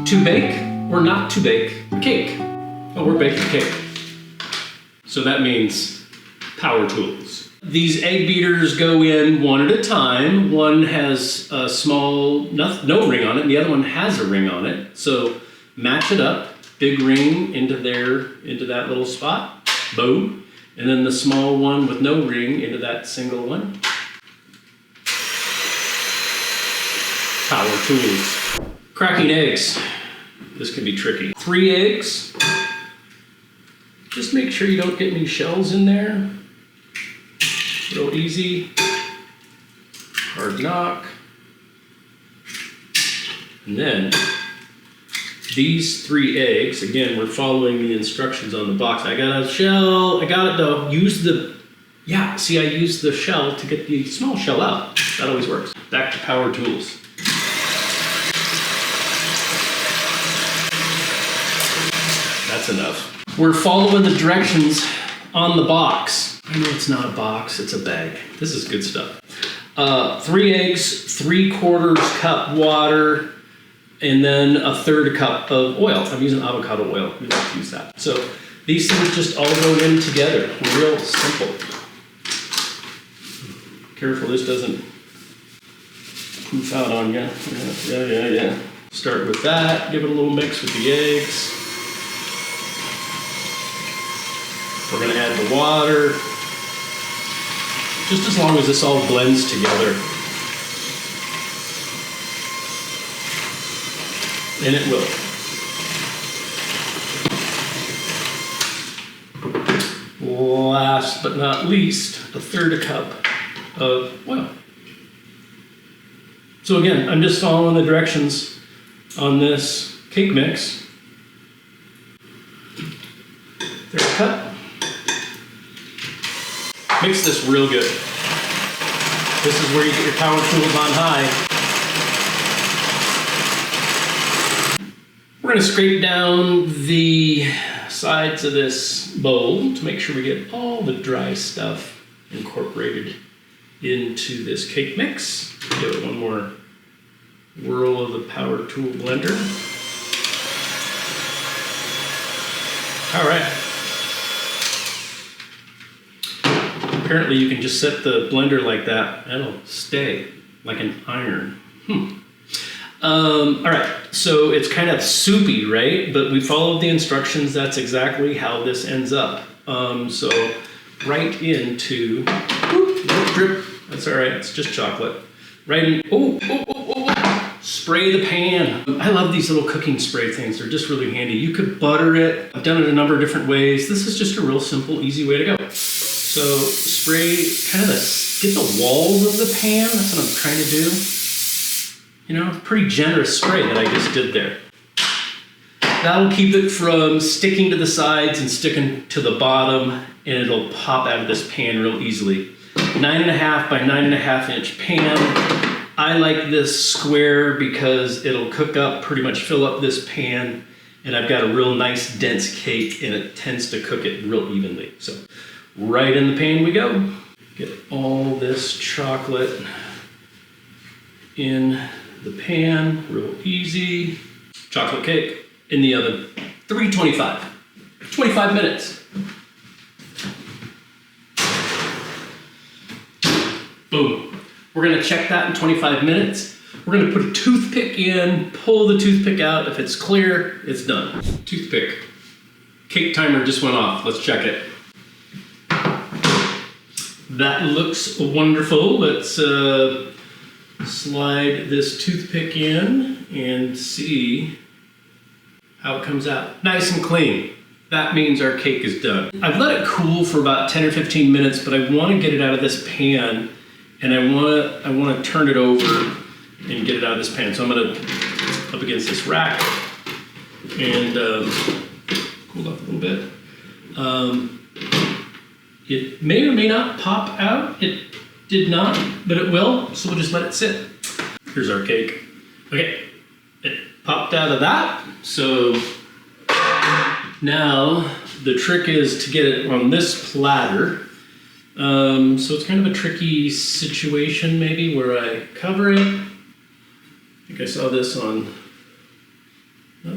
to bake or not to bake a cake. Oh, we're baking cake. So that means power tools. These egg beaters go in one at a time. One has a small, no ring on it, and the other one has a ring on it. So match it up, big ring into that little spot, boom. And then the small one with no ring into that single one. Power tools. Cracking eggs. This can be tricky. 3 eggs. Just make sure you don't get any shells in there. Real easy. Hard knock. And then these 3 eggs, again, we're following the instructions on the box. I got a shell, I got it though. I used the shell to get the small shell out. That always works. Back to power tools. That's enough. We're following the directions on the box. I know it's not a box, it's a bag. This is good stuff. 3 eggs, 3/4 cup water, and then 1/3 cup of oil. I'm using avocado oil. We like to use that. So these things just all go in together. Real simple. Careful, this doesn't poof out on you. Yeah. Start with that. Give it a little mix with the eggs. We're going to add the water. Just as long as this all blends together. And it will. Last but not least, 1/3 cup of oil. So again, I'm just following the directions on this cake mix. 1/3 cup. Mix this real good. This is where you get your power tools on high. We're going to scrape down the sides of this bowl to make sure we get all the dry stuff incorporated into this cake mix. Give it one more whirl of the power tool blender. All right. Apparently you can just set the blender like that, and it'll stay like an iron. All right, so it's kind of soupy, right? But we followed the instructions. That's exactly how this ends up. So right into, little drip. That's all right, it's just chocolate. Right in, spray the pan. I love these little cooking spray things. They're just really handy. You could butter it. I've done it a number of different ways. This is just a real simple, easy way to go. So spray kind of get the walls of the pan. That's what I'm trying to do. You know, pretty generous spray that I just did there. That'll keep it from sticking to the sides and sticking to the bottom, and it'll pop out of this pan real easily. 9.5 by 9.5 inch pan. I like this square because it'll cook up, pretty much fill up this pan, and I've got a real nice dense cake, and it tends to cook it real evenly. So right in the pan we go. Get all this chocolate in the pan, real easy. Chocolate cake in the oven, 325, 25 minutes. Boom. We're gonna check that in 25 minutes. We're gonna put a toothpick in, pull the toothpick out. If it's clear, it's done. Toothpick. Cake timer just went off. Let's check it. That looks wonderful. Let's slide this toothpick in and see how it comes out. Nice and clean. That means our cake is done. I've let it cool for about 10 or 15 minutes, but I want to get it out of this pan, and I want to turn it over and get it out of this pan. So I'm going to up against this rack and cool off a little bit. It may or may not pop out. It did not, but it will, so we'll just let it sit. Here's our cake. Okay, it popped out of that, so now the trick is to get it on this platter. So it's kind of a tricky situation maybe where I cover it. I think I saw this on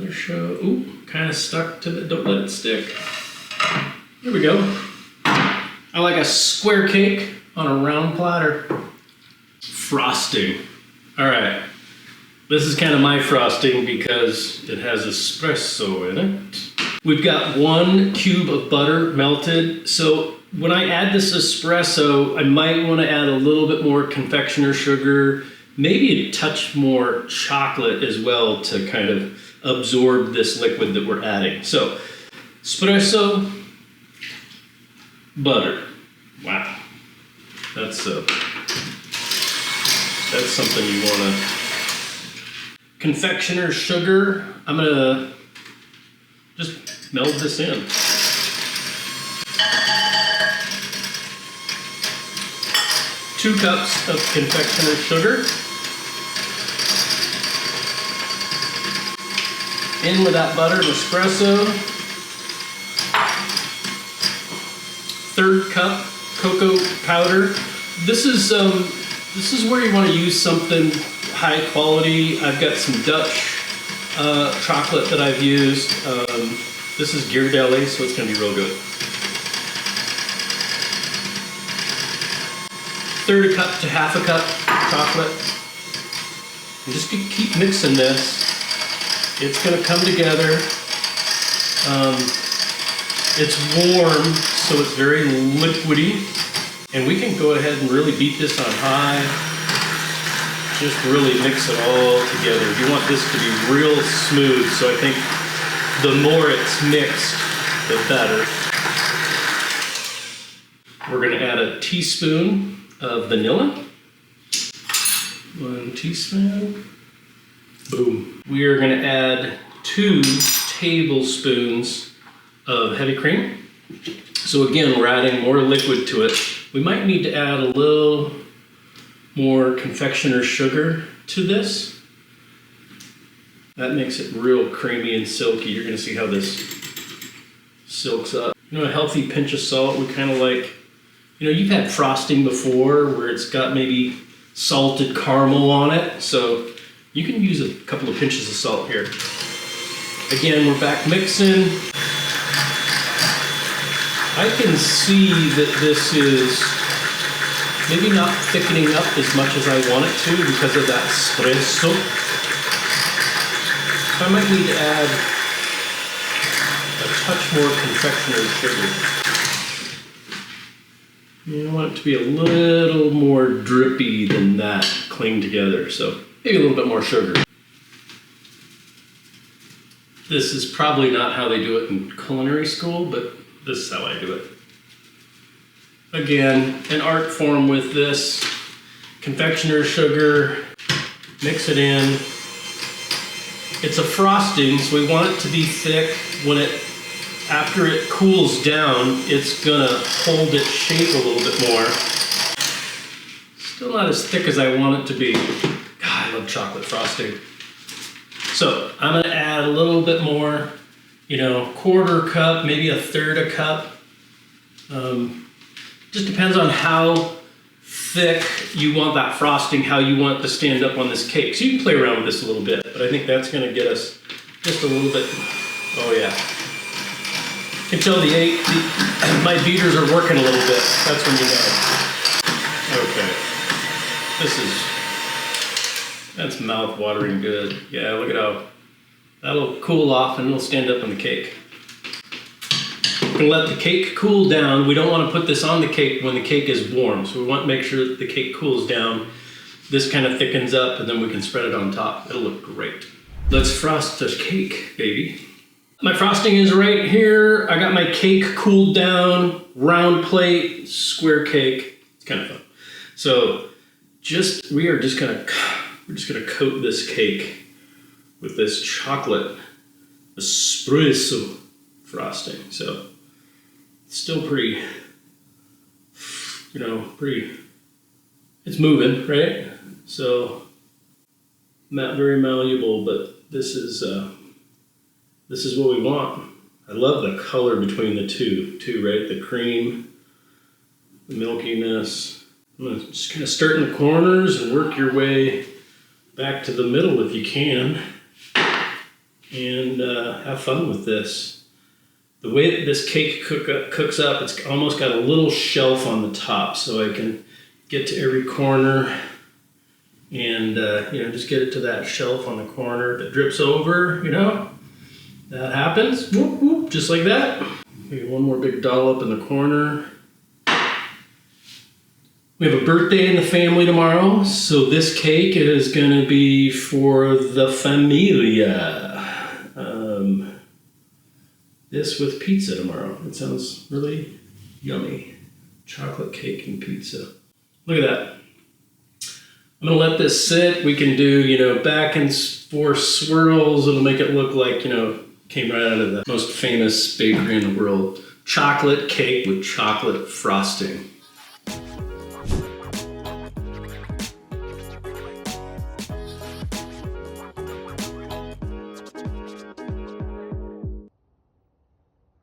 Another show. Ooh, kind of stuck to the, don't let it stick. There we go. I like a square cake on a round platter. Frosting. All right. This is kind of my frosting because it has espresso in it. We've got 1 cube of butter melted. So when I add this espresso, I might want to add a little bit more confectioner sugar, maybe a touch more chocolate as well to kind of absorb this liquid that we're adding. So espresso, butter. Wow. That's something you want to. Confectioner sugar, I'm gonna just meld this in. Two cups of confectioner sugar. In with that butter and espresso. 1/3 cup cocoa powder. This is where you want to use something high quality. I've got some Dutch chocolate that I've used. This is Ghirardelli, so it's going to be real good. 1/3 cup to 1/2 cup chocolate. And just keep mixing this. It's going to come together. It's warm, so it's very liquidy. And we can go ahead and really beat this on high. Just really mix it all together. You want this to be real smooth, so I think the more it's mixed, the better. We're going to add a teaspoon of vanilla. 1 teaspoon. Boom. We are going to add 2 tablespoons of heavy cream. So again, we're adding more liquid to it. We might need to add a little more confectioner sugar to this. That makes it real creamy and silky. You're going to see how this silks up. You know, a healthy pinch of salt. We kind of like, you know, you've had frosting before where it's got maybe salted caramel on it. So you can use a couple of pinches of salt here. Again, we're back mixing. I can see that this is maybe not thickening up as much as I want it to because of that espresso. So I might need to add a touch more confectioner's sugar. You want it to be a little more drippy than that, cling together. So maybe a little bit more sugar. This is probably not how they do it in culinary school, but this is how I do it. Again, an art form with this. Confectioner's sugar, mix it in. It's a frosting, so we want it to be thick. After it cools down, it's gonna hold its shape a little bit more. Still not as thick as I want it to be. God, I love chocolate frosting. So I'm gonna add a little bit more, you know, 1/4 cup, maybe 1/3 cup. Just depends on how thick you want that frosting, how you want it to stand up on this cake. So you can play around with this a little bit, but I think that's gonna get us just a little bit, oh yeah. You can tell my beaters are working a little bit. That's when you know. Okay. That's mouth-watering good. Yeah, look at how that'll cool off and it'll stand up on the cake. We're gonna let the cake cool down. We don't want to put this on the cake when the cake is warm. So we want to make sure that the cake cools down. This kind of thickens up and then we can spread it on top. It'll look great. Let's frost the cake, baby. My frosting is right here. I got my cake cooled down, round plate, square cake. It's kind of fun. So we're just gonna coat this cake with this chocolate espresso frosting. So it's still pretty, it's moving, right? So not very malleable, but this is what we want. I love the color between the two, right? The cream, the milkiness. I'm gonna just kind of start in the corners and work your way back to the middle if you can. and have fun with this. The way that this cake cooks up, it's almost got a little shelf on the top, so I can get to every corner and just get it to that shelf on the corner. If it drips over, that happens. Whoop, whoop, just like that. Okay, one more big dollop in the corner. We have a birthday in the family tomorrow, so this cake is going to be for the familia. This with pizza tomorrow. It sounds really yummy. Chocolate cake and pizza. Look at that. I'm going to let this sit. We can do, back and forth swirls. It'll make it look like, came right out of the most famous bakery in the world. Chocolate cake with chocolate frosting.